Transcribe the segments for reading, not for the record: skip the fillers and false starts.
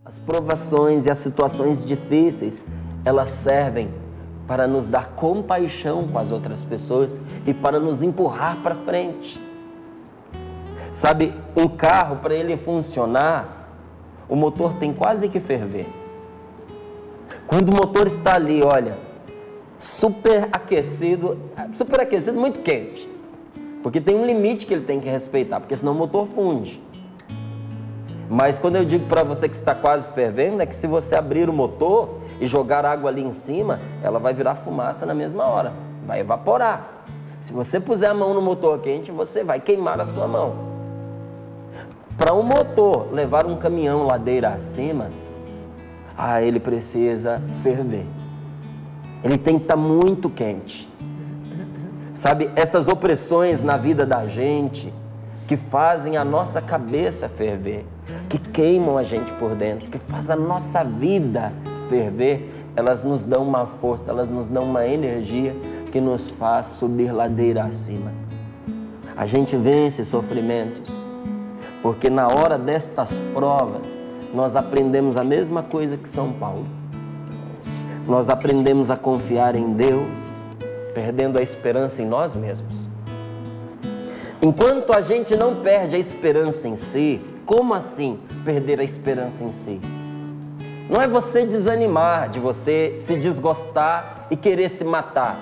As provações e as situações difíceis, elas servem para nos dar compaixão com as outras pessoas e para nos empurrar para frente. Sabe, um carro, para ele funcionar, o motor tem quase que ferver. Quando o motor está ali, olha, super aquecido, muito quente. Porque tem um limite que ele tem que respeitar, porque senão o motor funde. Mas quando eu digo para você que está quase fervendo, é que se você abrir o motor e jogar água ali em cima, ela vai virar fumaça na mesma hora, vai evaporar. Se você puser a mão no motor quente, você vai queimar a sua mão. Para um motor levar um caminhão ladeira acima, ele precisa ferver. Ele tem que estar muito quente. Sabe, essas opressões na vida da gente, que fazem a nossa cabeça ferver, que queimam a gente por dentro, que faz a nossa vida ferver, elas nos dão uma força, elas nos dão uma energia que nos faz subir ladeira acima. A gente vence sofrimentos, porque na hora destas provas, nós aprendemos a mesma coisa que São Paulo. Nós aprendemos a confiar em Deus, perdendo a esperança em nós mesmos. Enquanto a gente não perde a esperança em si, como assim perder a esperança em si? Não é você desanimar, de você se desgostar e querer se matar.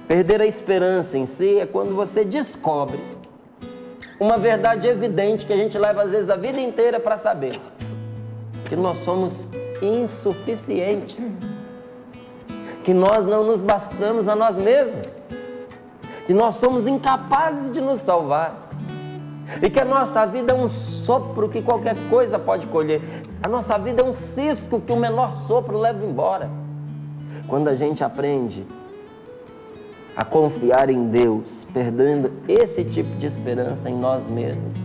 Perder a esperança em si é quando você descobre uma verdade evidente que a gente leva às vezes a vida inteira para saber. Que nós somos insuficientes. Que nós não nos bastamos a nós mesmos. Que nós somos incapazes de nos salvar. E que a nossa vida é um sopro que qualquer coisa pode colher. A nossa vida é um cisco que o menor sopro leva embora. Quando a gente aprende a confiar em Deus, perdendo esse tipo de esperança em nós mesmos,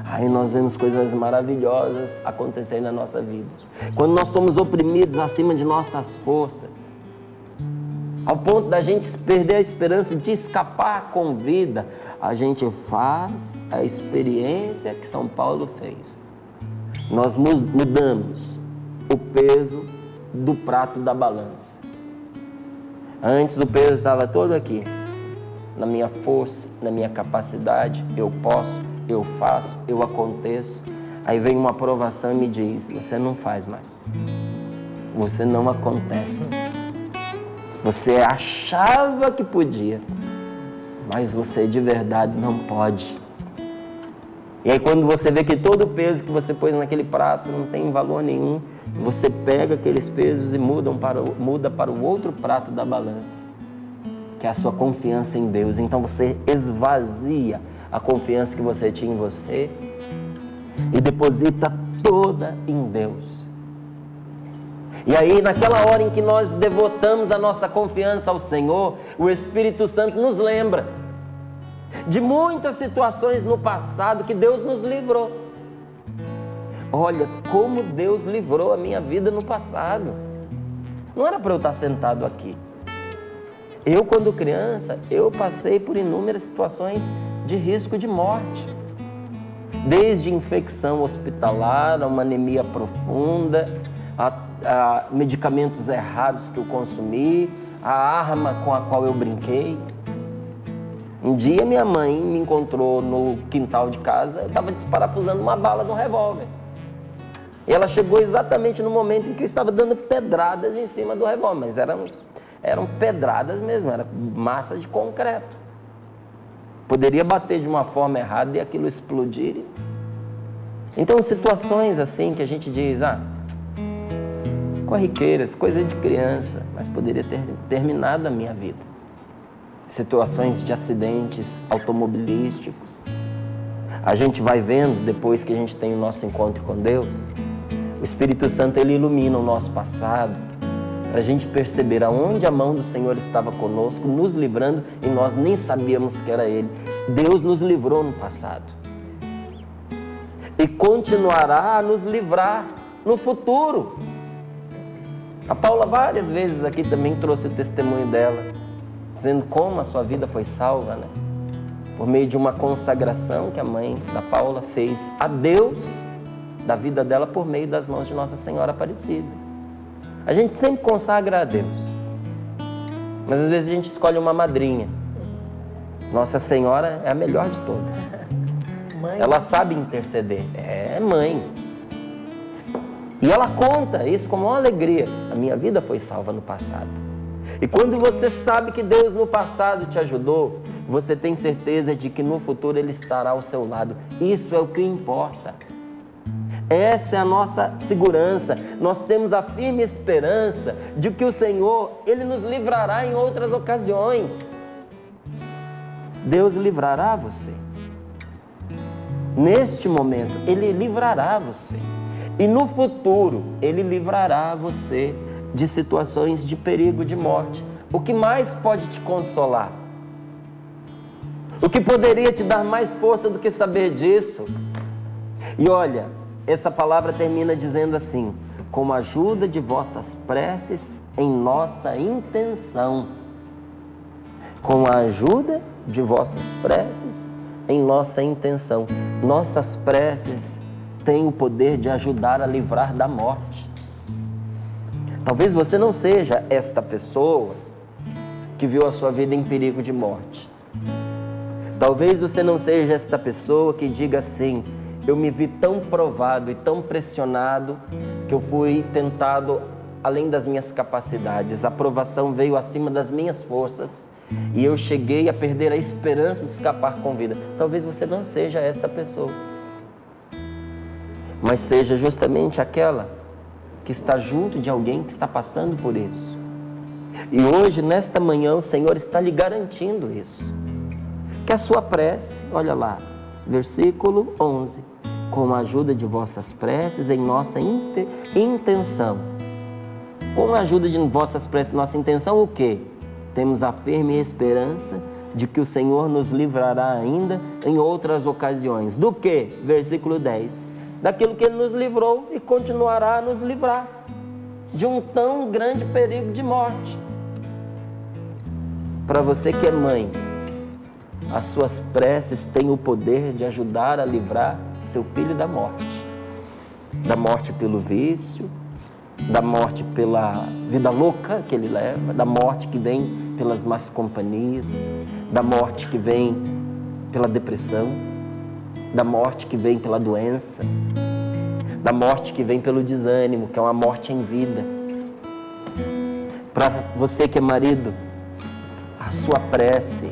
aí nós vemos coisas maravilhosas acontecerem na nossa vida. Quando nós somos oprimidos acima de nossas forças, ao ponto da gente perder a esperança de escapar com vida, a gente faz a experiência que São Paulo fez. Nós mudamos o peso do prato da balança. Antes o peso estava todo aqui, na minha força, na minha capacidade, eu posso, eu faço, eu aconteço. Aí vem uma provação e me diz, você não faz mais, você não acontece. Você achava que podia, mas você de verdade não pode. E aí quando você vê que todo o peso que você pôs naquele prato não tem valor nenhum, você pega aqueles pesos e muda para o outro prato da balança, que é a sua confiança em Deus. Então você esvazia a confiança que você tinha em você e deposita toda em Deus. E aí, naquela hora em que nós devotamos a nossa confiança ao Senhor, o Espírito Santo nos lembra de muitas situações no passado que Deus nos livrou. Olha, como Deus livrou a minha vida no passado. Não era para eu estar sentado aqui. Eu, quando criança, eu passei por inúmeras situações de risco de morte. Desde infecção hospitalar, a uma anemia profunda, a medicamentos errados que eu consumi, a arma com a qual eu brinquei. Um dia minha mãe me encontrou no quintal de casa, eu estava desparafusando uma bala do revólver. E ela chegou exatamente no momento em que eu estava dando pedradas em cima do revólver, mas eram pedradas mesmo, era massa de concreto. Poderia bater de uma forma errada e aquilo explodir. Então situações assim que a gente diz, corriqueiras, coisa de criança, mas poderia ter terminado a minha vida. Situações de acidentes automobilísticos. A gente vai vendo, depois que a gente tem o nosso encontro com Deus, o Espírito Santo, ele ilumina o nosso passado, para a gente perceber aonde a mão do Senhor estava conosco, nos livrando, e nós nem sabíamos que era Ele. Deus nos livrou no passado. E continuará a nos livrar no futuro. A Paula várias vezes aqui também trouxe o testemunho dela, dizendo como a sua vida foi salva, né? Por meio de uma consagração que a mãe da Paula fez a Deus da vida dela por meio das mãos de Nossa Senhora Aparecida. A gente sempre consagra a Deus, mas às vezes a gente escolhe uma madrinha. Nossa Senhora é a melhor de todas. Mãe. Ela sabe interceder, é mãe. E ela conta isso como uma alegria. A minha vida foi salva no passado. E quando você sabe que Deus no passado te ajudou, você tem certeza de que no futuro Ele estará ao seu lado. Isso é o que importa. Essa é a nossa segurança. Nós temos a firme esperança de que o Senhor, Ele nos livrará em outras ocasiões. Deus livrará você. Neste momento, Ele livrará você. E no futuro, Ele livrará você de situações de perigo de morte. O que mais pode te consolar? O que poderia te dar mais força do que saber disso? E olha, essa palavra termina dizendo assim: com a ajuda de vossas preces em nossa intenção. Com a ajuda de vossas preces em nossa intenção. Nossas preces têm o poder de ajudar a livrar da morte. Talvez você não seja esta pessoa que viu a sua vida em perigo de morte. Talvez você não seja esta pessoa que diga assim: eu me vi tão provado e tão pressionado que eu fui tentado além das minhas capacidades. A provação veio acima das minhas forças e eu cheguei a perder a esperança de escapar com vida. Talvez você não seja esta pessoa, mas seja justamente aquela que está junto de alguém que está passando por isso. E hoje, nesta manhã, o Senhor está lhe garantindo isso. Que a sua prece, olha lá, versículo 11, com a ajuda de vossas preces em nossa intenção. Com a ajuda de vossas preces em nossa intenção, o quê? Temos a firme esperança de que o Senhor nos livrará ainda em outras ocasiões. Do quê? Versículo 10. Daquilo que Ele nos livrou e continuará a nos livrar de um tão grande perigo de morte. Para você que é mãe, as suas preces têm o poder de ajudar a livrar seu filho da morte pelo vício, da morte pela vida louca que ele leva, da morte que vem pelas más companhias, da morte que vem pela depressão, da morte que vem pela doença, da morte que vem pelo desânimo, que é uma morte em vida. Para você que é marido, a sua prece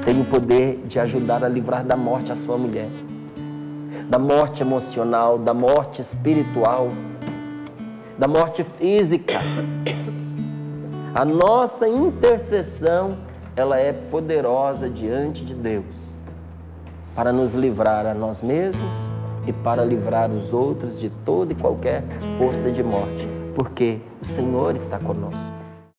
tem o poder de ajudar a livrar da morte a sua mulher, da morte emocional, da morte espiritual, da morte física. A nossa intercessão, ela é poderosa diante de Deus para nos livrar a nós mesmos e para livrar os outros de toda e qualquer força de morte, porque o Senhor está conosco.